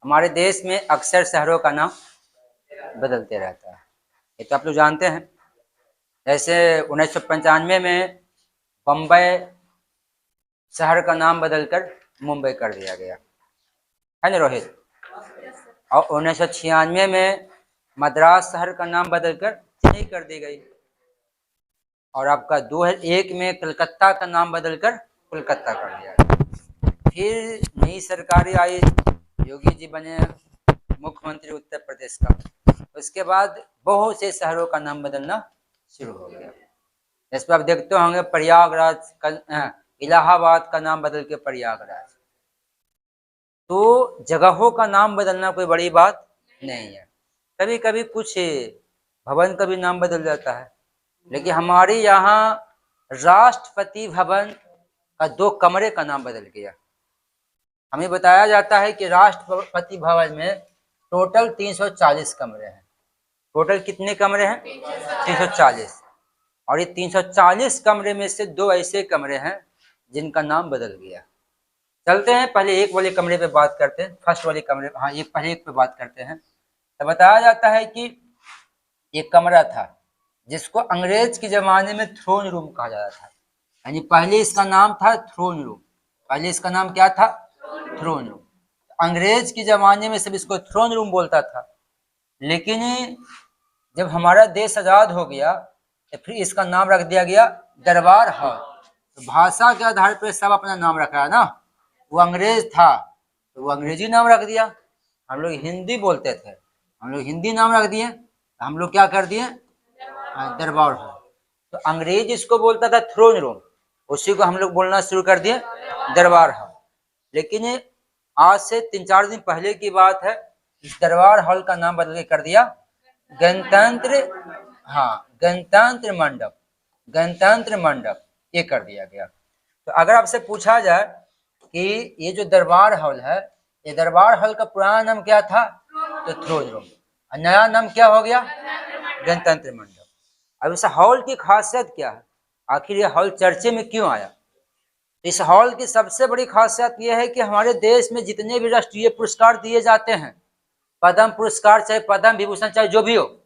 हमारे देश में अक्सर शहरों का नाम बदलते रहता है, ये तो आप लोग जानते हैं। जैसे 1995 में बम्बई शहर का नाम बदलकर मुंबई कर दिया गया है ना रोहित। और 1996 में मद्रास शहर का नाम बदलकर चेन्नई कर दी गई। और आपका 2001 में कलकत्ता का नाम बदलकर कोलकाता कर दिया गया। फिर नई सरकारें आई, योगी जी बने मुख्यमंत्री उत्तर प्रदेश का। उसके बाद बहुत से शहरों का नाम बदलना शुरू हो गया। इस पर आप देखते होंगे प्रयागराज का, इलाहाबाद का नाम बदल के प्रयागराज। तो जगहों का नाम बदलना कोई बड़ी बात नहीं है। कभी कभी कुछ भवन का भी नाम बदल जाता है, लेकिन हमारे यहाँ राष्ट्रपति भवन का 2 कमरे का नाम बदल गया। हमें बताया जाता है कि राष्ट्रपति भवन में टोटल 340 कमरे हैं। टोटल कितने कमरे हैं? 340। और ये 340 कमरे में से 2 ऐसे कमरे हैं जिनका नाम बदल गया। चलते हैं पहले एक वाले कमरे पे बात करते हैं, फर्स्ट वाले कमरे, हाँ ये पहले एक पे बात करते हैं। तो बताया जाता है कि एक कमरा था जिसको अंग्रेज के जमाने में थ्रोन रूम कहा जाता था। यानी पहले इसका नाम था थ्रोन रूम। पहले इसका नाम क्या था? Throne room. अंग्रेज के जमाने में सब इसको थ्रोन रूम बोलता था, लेकिन जब हमारा देश आजाद हो गया तो फिर इसका नाम रख दिया गया दरबार हॉल। तो भाषा के आधार पर सब अपना नाम रखा है ना। वो अंग्रेज था तो वो अंग्रेजी नाम रख दिया। हम लोग हिंदी बोलते थे, हम लोग हिंदी नाम रख दिए। हम लोग क्या कर दिए? दरबार हॉल। तो अंग्रेज इसको बोलता था थ्रोन रूम, उसी को हम लोग बोलना शुरू कर दिए दरबार हॉल। लेकिन आज से 3-4 दिन पहले की बात है, इस दरबार हॉल का नाम बदल के कर दिया गणतंत्र, हाँ गणतंत्र मंडप, गणतंत्र मंडप ये कर दिया गया। तो अगर आपसे पूछा जाए कि ये जो दरबार हॉल है, ये दरबार हॉल का पुराना नाम क्या था? तो थ्रोन रूम। और नया नाम क्या हो गया? गणतंत्र मंडप। अब इस हॉल की खासियत क्या है? आखिर ये हॉल चर्चे में क्यों आया? इस हॉल की सबसे बड़ी खासियत यह है कि हमारे देश में जितने भी राष्ट्रीय पुरस्कार दिए जाते हैं, पद्म पुरस्कार चाहे पद्म विभूषण चाहे जो भी हो,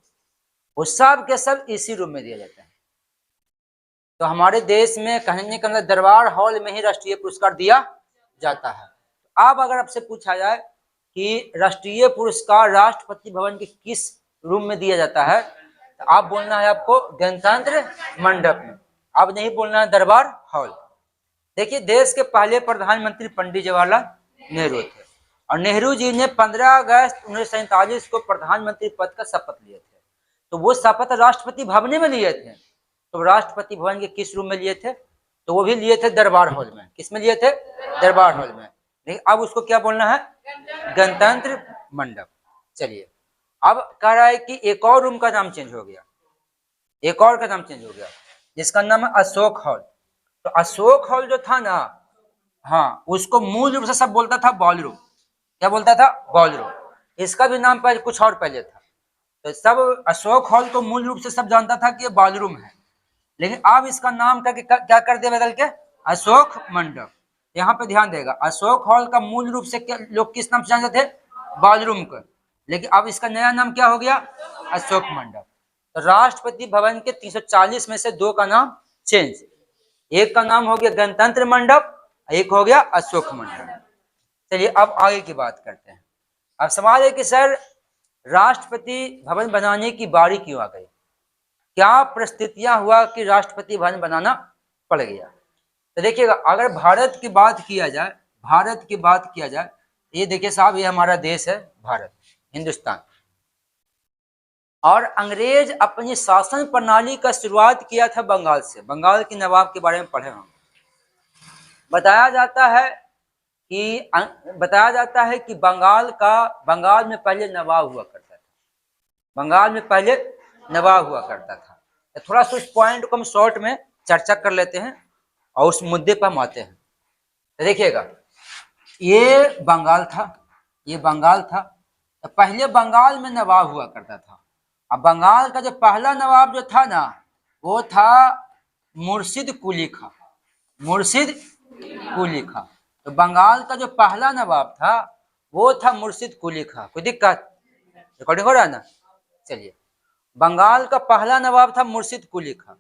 वो सब के सब इसी रूम में दिए जाते हैं। तो हमारे देश में कहने का मतलब दरबार हॉल में ही राष्ट्रीय पुरस्कार दिया जाता है। अब अगर आपसे पूछा जाए कि राष्ट्रीय पुरस्कार राष्ट्रपति भवन के किस रूम में दिया जाता है, तो आप बोलना है आपको गणतंत्र मंडप में, अब नहीं बोलना है दरबार हॉल। देखिए, देश के पहले प्रधानमंत्री पंडित जवाहरलाल नेहरू थे और नेहरू जी ने 15 अगस्त 1947 को प्रधानमंत्री पद का शपथ लिए थे। तो वो शपथ राष्ट्रपति भवन में लिए थे। तो राष्ट्रपति भवन के किस रूम में लिए थे? तो वो भी लिए थे दरबार हॉल में। किस में लिए थे? दरबार हॉल में। लेकिन अब उसको क्या बोलना है? गणतंत्र मंडप। चलिए, अब कह रहा है कि एक और रूम का नाम चेंज हो गया, एक और का नाम चेंज हो गया जिसका नाम है अशोक हॉल। तो अशोक हॉल जो था ना, हाँ उसको मूल रूप से सब बोलता था बॉलरूम। क्या बोलता था? बॉलरूम। इसका भी नाम पहले कुछ और पहले था। तो सब अशोक हॉल को मूल रूप से सब जानता था कि ये बॉलरूम है, लेकिन अब इसका नाम क्या कर दिया बदल के? अशोक मंडप। यहाँ पे ध्यान देगा, अशोक हॉल का मूल रूप से क्या लोग किस नाम से जानते थे? बॉलरूम को। लेकिन अब इसका नया नाम क्या हो गया? अशोक मंडप। तो राष्ट्रपति भवन के 340 में से 2 का नाम चेंज। एक का नाम हो गया गणतंत्र मंडप, एक हो गया अशोक मंडप। चलिए अब आगे की बात करते हैं। अब सवाल है कि सर राष्ट्रपति भवन बनाने की बारी क्यों आ गई? क्या परिस्थितियां हुआ कि राष्ट्रपति भवन बनाना पड़ गया? तो देखिएगा, अगर भारत की बात किया जाए, भारत की बात किया जाए, ये देखिए साहब, ये हमारा देश है भारत, हिंदुस्तान। और अंग्रेज अपनी शासन प्रणाली का शुरुआत किया था बंगाल से। बंगाल के नवाब के बारे में पढ़े हम। बताया जाता है कि बंगाल में पहले नवाब हुआ करता था। बंगाल में पहले नवाब हुआ करता था। तो थोड़ा सा उस पॉइंट को हम शॉर्ट में चर्चा कर लेते हैं और उस मुद्दे पर हम आते हैं। तो देखिएगा, ये बंगाल था, ये बंगाल था। तो पहले बंगाल में नवाब हुआ करता था। अब बंगाल का जो पहला नवाब जो था ना, वो था मुर्शिद कुली खां। मुर्शिद कुली खां। तो बंगाल का जो पहला नवाब था वो था मुर्शिद कुली खां। कोई दिक्कत? रिकॉर्डिंग हो रहा है ना? चलिए, बंगाल का पहला नवाब था मुर्शिद कुली खां।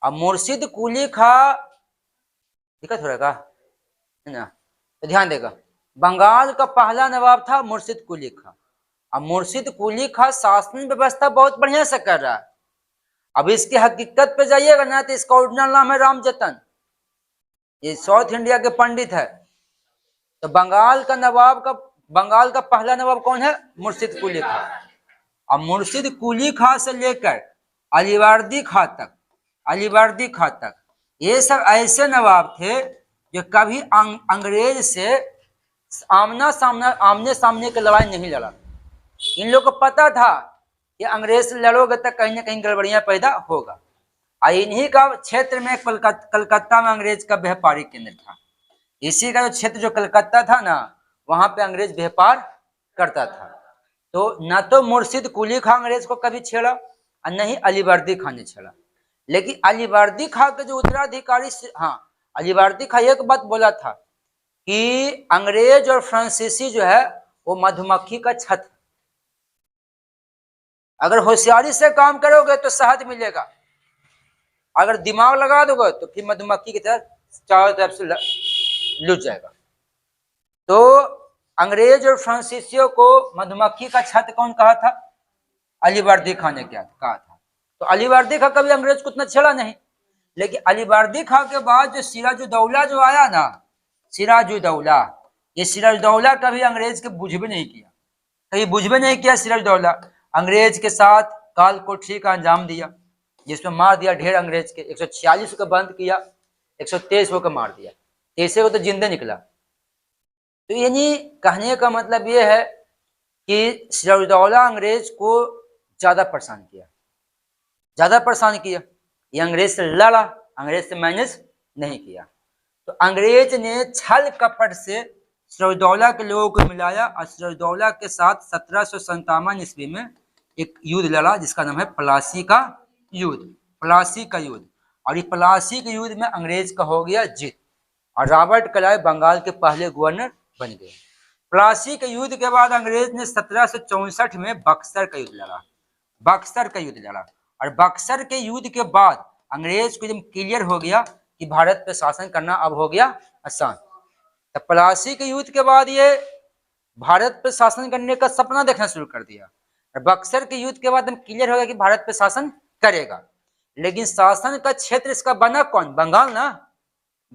अब मुर्शिद कुली खां, दिक्कत हो रहा है का है ना, तो ध्यान देगा, बंगाल का पहला नवाब था मुर्शिद कुली खां। अब मुर्शिद कुली खां शासन व्यवस्था बहुत बढ़िया से कर रहा है। अब इसकी हकीकत पे जाइएगा ना तो इसका ओरिजिनल नाम है रामजतन, ये साउथ इंडिया के पंडित है। तो बंगाल का पहला नवाब कौन है? मुर्शिद कुली खां। अब मुर्शिद कुली खां से लेकर अलीवर्दी खां तक ये सब ऐसे नवाब थे जो कभी अंग्रेज से आमने सामने की लड़ाई नहीं लड़ा। इन लोगों को पता था कि अंग्रेज से लड़ोगे तो कहीं ना कहीं गड़बड़ियां पैदा होगा। और इन्हीं का क्षेत्र में कलकत्ता में अंग्रेज का व्यापारिक केंद्र था। इसी का जो क्षेत्र जो कलकत्ता था ना, वहां पे अंग्रेज व्यापार करता था। तो न तो मुर्शिद कुली खां अंग्रेज को कभी छेड़ा और न ही अलीवर्दी खां ने छेड़ा। लेकिन अलीवर्दी खां के जो उत्तराधिकारी, हाँ, अलीवर्दी खां एक बात बोला था कि अंग्रेज और फ्रांसीसी जो है वो मधुमक्खी का छत है। अगर होशियारी से काम करोगे तो शहद मिलेगा, अगर दिमाग लगा दोगे तो फिर मधुमक्खी की तरह चारों तरफ से लुट जाएगा। तो अंग्रेज और फ्रांसीसियों को मधुमक्खी का छत कौन कहा था? अलीवर्दी खां ने क्या कहा था। तो अलीवर्दी खां कभी अंग्रेज को उतना छेड़ा नहीं। लेकिन अलीवर्दी खां के बाद जो सिराजुद्दौला जो आया ना, सिराजुद्दौला, ये सिराजुद्दौला कभी अंग्रेज के बुझ भी नहीं किया, कभी बुझ भी नहीं किया। सिराजुद्दौला अंग्रेज के साथ काल कोठरी का अंजाम दिया, जिसमें मार दिया ढेर अंग्रेज के। 146 को बंद किया, 123 को मार दिया, 23 को तो जिंदे निकला। तो यानी कहने का मतलब ये है कि सिराजुद्दौला अंग्रेज को ज्यादा परेशान किया। ये अंग्रेज से लड़ा, अंग्रेज से मैनेज नहीं किया। तो अंग्रेज ने छल कपट से सिराजुद्दौला के लोगों को मिलाया और सिराजुद्दौला के साथ 1757 ईस्वी में एक युद्ध लड़ा जिसका नाम है प्लासी का युद्ध। और ये प्लासी के युद्ध में अंग्रेज का हो गया जीत और रॉबर्ट क्लाइव बंगाल के पहले गवर्नर बन गए। प्लासी के युद्ध के बाद अंग्रेज ने 1764 में बक्सर का युद्ध लड़ा। और बक्सर के युद्ध के बाद अंग्रेज को एकदम क्लियर हो गया कि भारत पे शासन करना अब हो गया आसान। तो प्लासी के युद्ध के बाद ये भारत पे शासन करने का सपना देखना शुरू कर दिया। और बक्सर के युद्ध के बाद एकदम क्लियर हो गया कि भारत पे शासन करेगा। लेकिन शासन का क्षेत्र इसका बना कौन? बंगाल ना,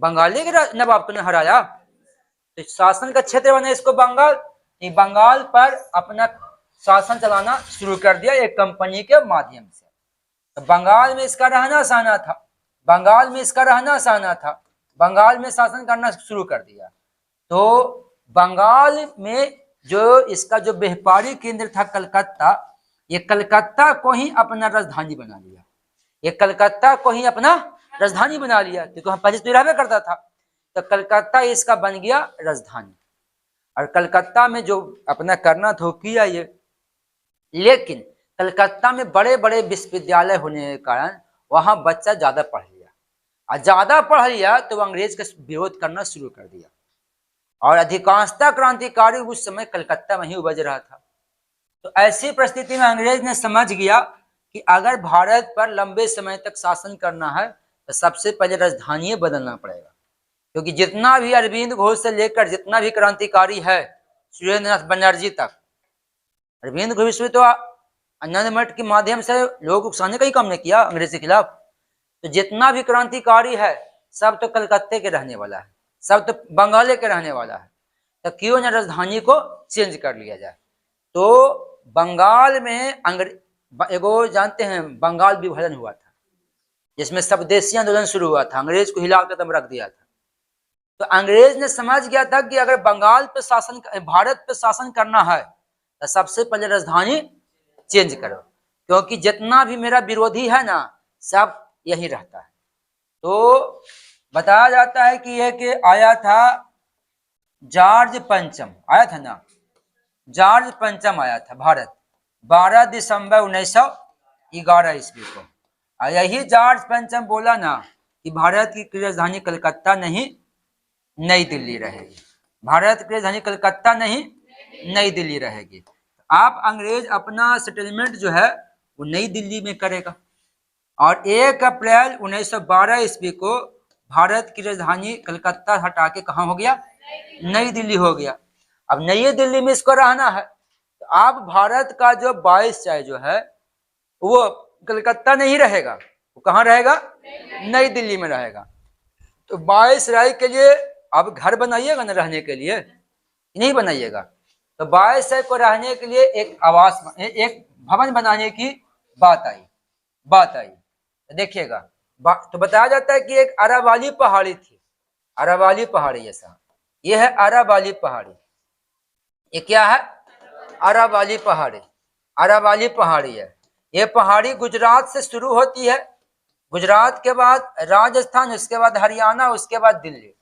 बंगाली के नवाब को ने हराया। तो शासन का क्षेत्र बना इसको बंगाल। बंगाल पर अपना शासन चलाना शुरू कर दिया एक कंपनी के माध्यम से। तो बंगाल में इसका रहना सहना था, बंगाल में शासन करना शुरू कर दिया। तो बंगाल में जो इसका जो व्यापारिक केंद्र था कलकत्ता, ये कलकत्ता को ही अपना राजधानी बना लिया। क्योंकि हम पहले तो रहबे करता था, तो कलकत्ता इसका बन गया राजधानी। और कलकत्ता में जो अपना करना था किया ये। लेकिन कलकत्ता में बड़े बड़े विश्वविद्यालय होने के कारण वहां बच्चा ज्यादा पढ़ लिया तो अंग्रेज का विरोध करना शुरू कर दिया। और अधिकांशतः क्रांतिकारी उस समय कलकत्ता में ही उपज रहा था। तो ऐसी परिस्थिति में अंग्रेज ने समझ गया कि अगर भारत पर लंबे समय तक शासन करना है तो सबसे पहले राजधानी बदलना पड़ेगा। क्योंकि जितना भी अरविंद घोष से लेकर जितना भी क्रांतिकारी है सुरेंद्रनाथ बनर्जी तक, अरविंद घोष तो आनंद मठ के माध्यम से लोगों को उकसाने का ही काम नहीं किया अंग्रेज के खिलाफ। तो जितना भी क्रांतिकारी है सब तो कलकत्ते के रहने वाला है, सब तो बंगाले के रहने वाला है। तो क्यों न राजधानी को चेंज कर लिया जाए। तो बंगाल में एगो जानते हैं बंगाल विभाजन हुआ था, जिसमें स्वदेशी आंदोलन शुरू हुआ था, अंग्रेज को हिला कर रख दिया था। तो अंग्रेज ने समझ गया था कि अगर भारत पे शासन करना है तो सबसे पहले राजधानी चेंज करो, क्योंकि जितना भी मेरा विरोधी है ना सब यही रहता है। तो बताया जाता है कि यह कि आया था जॉर्ज पंचम, आया था ना, जॉर्ज पंचम आया था भारत 12 दिसंबर 1911 ईस्वी को। और यही जॉर्ज पंचम बोला ना कि भारत की राजधानी कलकत्ता नहीं नई दिल्ली रहेगी, भारत की राजधानी कलकत्ता नहीं नई दिल्ली रहेगी। आप अंग्रेज अपना सेटलमेंट जो है वो नई दिल्ली में करेगा। और 1 अप्रैल 1912 ईस्वी को भारत की राजधानी कलकत्ता हटा के कहाँ हो गया? नई दिल्ली हो गया। अब नई दिल्ली में इसको रहना है, तो अब भारत का जो वायसराय जो है वो कलकत्ता नहीं रहेगा, वो कहाँ रहेगा? नई दिल्ली में रहेगा। तो वायसराय के लिए अब घर बनाइएगा ना रहने के लिए, नहीं बनाइएगा। तो वायसराय को रहने के लिए एक आवास, एक भवन बनाने की बात आई। तो देखिएगा, तो बताया जाता है कि एक अरावाली पहाड़ी थी, अरावाली पहाड़ी ऐसा, ये है अरावाली पहाड़ी। ये क्या है? अरावाली पहाड़ी, अरावाली पहाड़ी है। ये पहाड़ी गुजरात से शुरू होती है, गुजरात के बाद राजस्थान, उसके बाद हरियाणा, उसके बाद दिल्ली।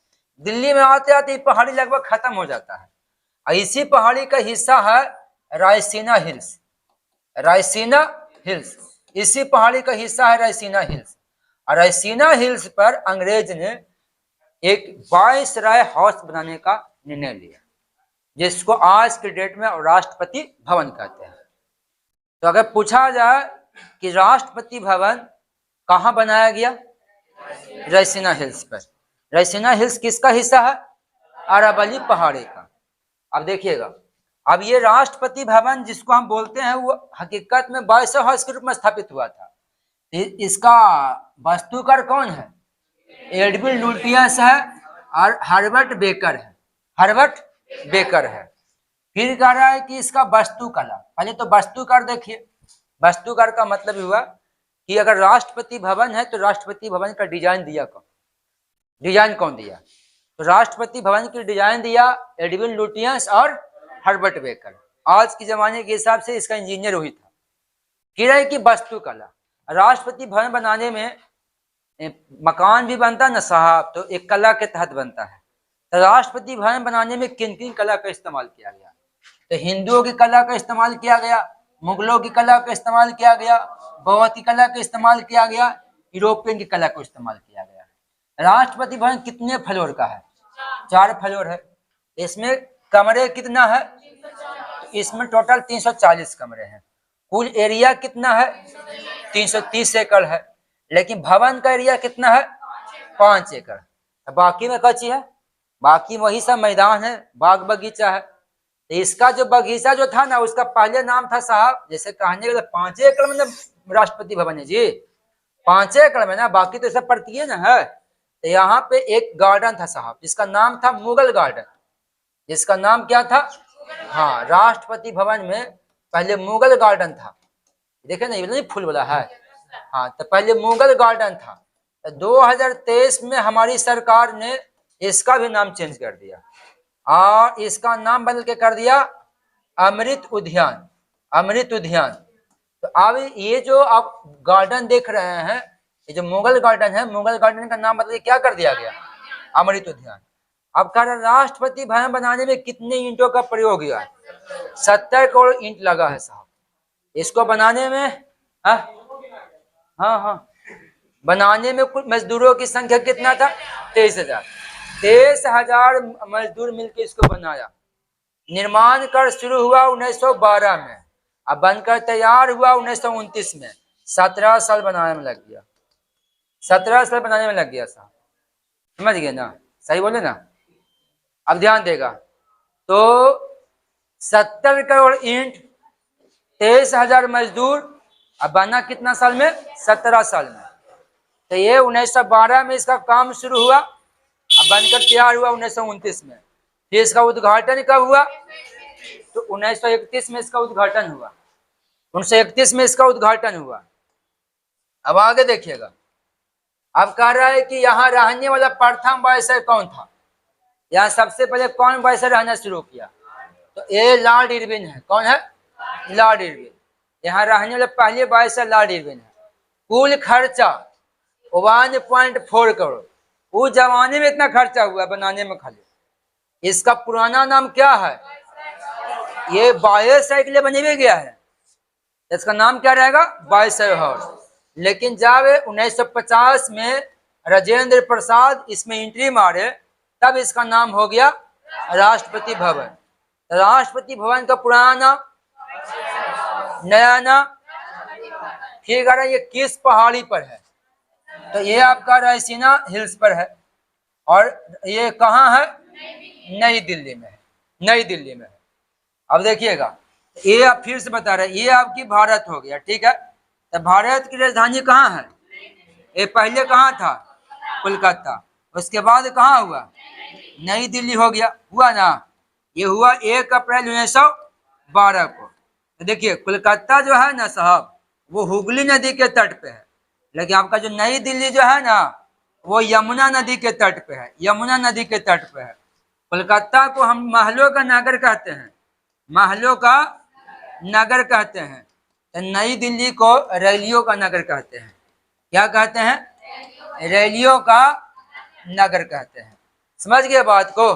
दिल्ली में आते आते पहाड़ी लगभग खत्म हो जाता है। और इसी पहाड़ी का हिस्सा है रायसीना हिल्स, रायसीना हिल्स, इसी पहाड़ी का हिस्सा है रायसीना हिल्स। और रायसीना हिल्स पर अंग्रेज ने एक वायसराय हाउस बनाने का निर्णय लिया, जिसको आज के डेट में राष्ट्रपति भवन कहते हैं। तो अगर पूछा जाए कि राष्ट्रपति भवन कहाँ बनाया गया? रायसीना हिल्स पर। रायसीना हिल्स किसका हिस्सा है? अरावली पहाड़ी का। अब देखिएगा, अब ये राष्ट्रपति भवन जिसको हम बोलते हैं वो हकीकत में वायसराय हाउस के रूप में स्थापित हुआ था। इसका वास्तुकार कौन है? एडविन लुटियंस है और हर्बर्ट बेकर है, हर्बर्ट बेकर है। फिर कह रहा है कि इसका वास्तुकला, पहले तो वास्तुकार देखिए। वास्तुकार का मतलब हुआ कि अगर राष्ट्रपति भवन है तो राष्ट्रपति भवन का डिजाइन दिया कौन? डिजाइन कौन दिया? तो राष्ट्रपति भवन की डिजाइन दिया एडविन लुटियंस और हर्बर्ट बेकर। आज के जमाने के हिसाब से इसका इंजीनियर वही था। फिर है कि वास्तुकला, राष्ट्रपति भवन बनाने में मकान भी बनता है ना साहब, तो एक कला के तहत बनता है। तो राष्ट्रपति भवन बनाने में किन किन कला का इस्तेमाल किया गया? तो हिंदुओं की कला का इस्तेमाल किया गया, मुगलों की कला का इस्तेमाल किया गया, बौद्ध की कला का इस्तेमाल किया गया, यूरोपियन की कला को इस्तेमाल किया गया। राष्ट्रपति भवन कितने फ्लोर का है? 4 फ्लोर है। इसमें कमरे कितना है? इसमें टोटल 340 कमरे हैं। कुल एरिया कितना है? 330 एकड़ है। लेकिन भवन का एरिया कितना है? 5 एकड़। बाकी में कच्ची है, बाकी वही सब मैदान है, बाग बगीचा है। तो इसका जो बगीचा जो था ना, उसका पहले नाम था साहब, जैसे कहने के 5 एकड़ में राष्ट्रपति भवन है जी, 5 एकड़ में ना, बाकी तो सब पड़ती है ना है। तो यहाँ पे एक गार्डन था साहब, जिसका नाम था मुगल गार्डन। जिसका नाम क्या था? हाँ, राष्ट्रपति भवन में पहले मुगल गार्डन था। देखे ना, ये नहीं फूल वाला है। हाँ, तो पहले मुगल गार्डन था। तो 2023 में हमारी सरकार ने इसका भी नाम चेंज कर दिया और इसका नाम बदल के कर दिया अमृत उद्यान, अमृत उद्यान। तो अब ये जो आप गार्डन देख रहे हैं, ये जो मुगल गार्डन है, मुगल गार्डन का नाम बदल के क्या कर दिया गया? अमृत उद्यान। अब कह रहे राष्ट्रपति भवन बनाने में कितने ईंटों का प्रयोग हुआ? 70 करोड़ ईंट लगा है साहब इसको बनाने में। हाँ, बनाने में कुल मजदूरों की संख्या कितना था? 23,000। 23,000 मजदूर मिलकर इसको बनाया। निर्माण कर शुरू हुआ 1912 में, अब बनकर तैयार हुआ 1929 में। 17 साल बनाने में लग गया, 17 साल बनाने में लग गया साहब। समझ गए ना? सही बोले ना? अब ध्यान देगा, तो 70 करोड़ ईंट, 23,000 मजदूर, अब बना कितना साल में? 17 साल में। तो ये 1912 में इसका काम शुरू हुआ, अब बनकर तैयार हुआ 1929 में। फिर इसका उद्घाटन कब हुआ? तो 1931 में इसका उद्घाटन हुआ, 1931 में इसका उद्घाटन हुआ। अब आगे देखिएगा, अब कह रहा है कि यहाँ रहने वाला प्रथम वायसराय कौन था? यहाँ सबसे पहले कौन वायसराय रहना शुरू किया? तो ये लॉर्ड इरविन है। कौन है? Lord Irwin. यहाँ रहने वाले पहले वायसराय लॉर्ड इरविन है। कुल खर्चा 1.4 करोड़। उस जमाने में इतना खर्चा हुआ बनाने में खाली। इसका पुराना नाम क्या है? ये वायसराय के लिए बने हुए गया है, इसका नाम क्या रहेगा? Viceroy house. लेकिन जब 1950 में राजेंद्र प्रसाद इसमें एंट्री मारे, तब इसका नाम हो गया राष्ट्रपति भवन। तो राष्ट्रपति भवन का पुराना नाम, नया नाम, फिर कह रहा है ये किस पहाड़ी पर है, तो ये आपका रायसीना हिल्स पर है। और ये कहाँ है, नई दिल्ली में है, नई दिल्ली में है। अब देखिएगा, ये आप फिर से बता रहे, ये आपकी भारत हो गया, ठीक है। तो भारत की राजधानी कहाँ है, ये पहले कहाँ था, कोलकाता, उसके बाद कहाँ हुआ, नई दिल्ली हो गया, हुआ ना। ये हुआ 1 अप्रैल 1912 को। तो देखिए कोलकाता जो है ना साहब, वो हुगली नदी के तट पे है, लेकिन आपका जो नई दिल्ली जो है ना, वो यमुना नदी के तट पे है, यमुना नदी के तट पे है। कोलकाता को हम महलों का नगर कहते हैं, महलों का नगर कहते हैं। तो नई दिल्ली को रैलियों का नगर कहते हैं। क्या कहते हैं, रैलियों का नगर कहते हैं। समझ गए बात को।